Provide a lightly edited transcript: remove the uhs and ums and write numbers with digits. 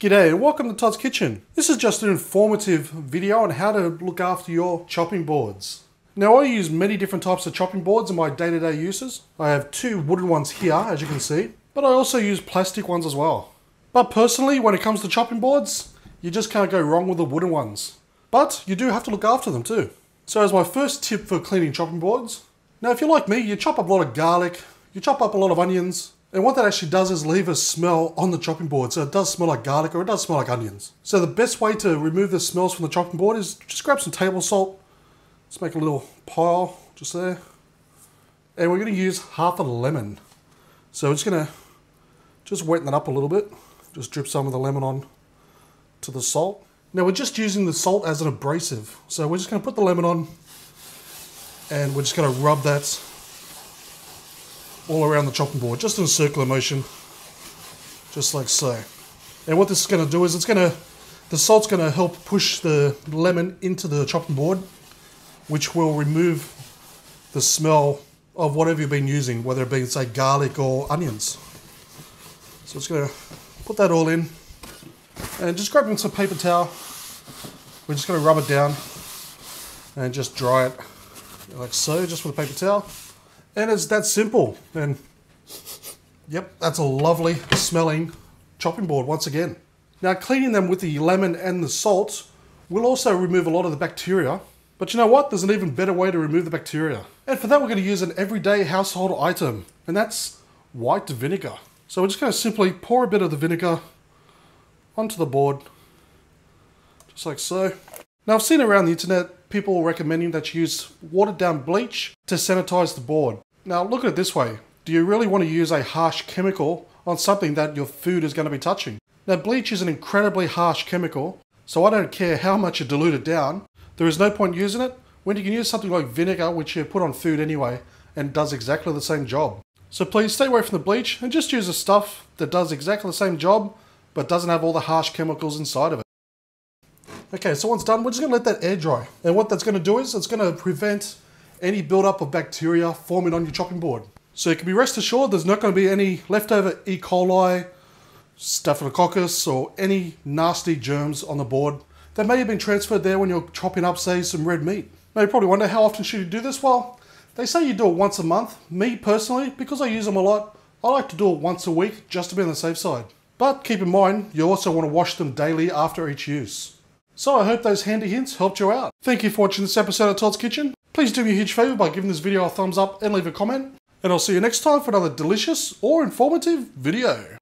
G'day and welcome to Todd's Kitchen. This is just an informative video on how to look after your chopping boards. Now I use many different types of chopping boards in my day-to-day uses. I have two wooden ones here, as you can see, but I also use plastic ones as well. But personally, when it comes to chopping boards, you just can't go wrong with the wooden ones. But you do have to look after them too. So as my first tip for cleaning chopping boards, now if you're like me, you chop up a lot of garlic, you chop up a lot of onions, and what that actually does is leave a smell on the chopping board. So it does smell like garlic or it does smell like onions. So the best way to remove the smells from the chopping board is just grab some table salt. Let's make a little pile just there. And we're going to use half a lemon. So we're just going to just weten that up a little bit. Just drip some of the lemon on to the salt. Now we're just using the salt as an abrasive. So we're just going to put the lemon on and we're just going to rub that all around the chopping board, just in a circular motion, just like so. And what this is going to do is the salt's going to help push the lemon into the chopping board, which will remove the smell of whatever you've been using, whether it be, say, garlic or onions. So it's going to put that all in, and just grabbing some paper towel, we're just going to rub it down and just dry it like so, just with a paper towel. And it's that simple. And yep, that's a lovely smelling chopping board once again. Now cleaning them with the lemon and the salt will also remove a lot of the bacteria. But you know what? There's an even better way to remove the bacteria. And for that we're going to use an everyday household item. And that's white vinegar. So we're just going to simply pour a bit of the vinegar onto the board. Just like so. Now I've seen around the internet people recommending that you use watered down bleach to sanitize the board. Now look at it this way. Do you really want to use a harsh chemical on something that your food is going to be touching? Now bleach is an incredibly harsh chemical, so I don't care how much you dilute it down. There is no point using it when you can use something like vinegar, which you put on food anyway and does exactly the same job. So please stay away from the bleach and just use the stuff that does exactly the same job but doesn't have all the harsh chemicals inside of it. Okay, so once done, we're just going to let that air dry. And what that's going to do is it's going to prevent any buildup of bacteria forming on your chopping board. So you can be rest assured there's not going to be any leftover E. coli, staphylococcus, or any nasty germs on the board that may have been transferred there when you're chopping up, say, some red meat. Now you probably wonder, how often should you do this? Well, they say you do it once a month. Me personally, because I use them a lot, I like to do it once a week just to be on the safe side. But keep in mind, you also want to wash them daily after each use. So I hope those handy hints helped you out. Thank you for watching this episode of Todd's Kitchen. Please do me a huge favour by giving this video a thumbs up and leave a comment. And I'll see you next time for another delicious or informative video.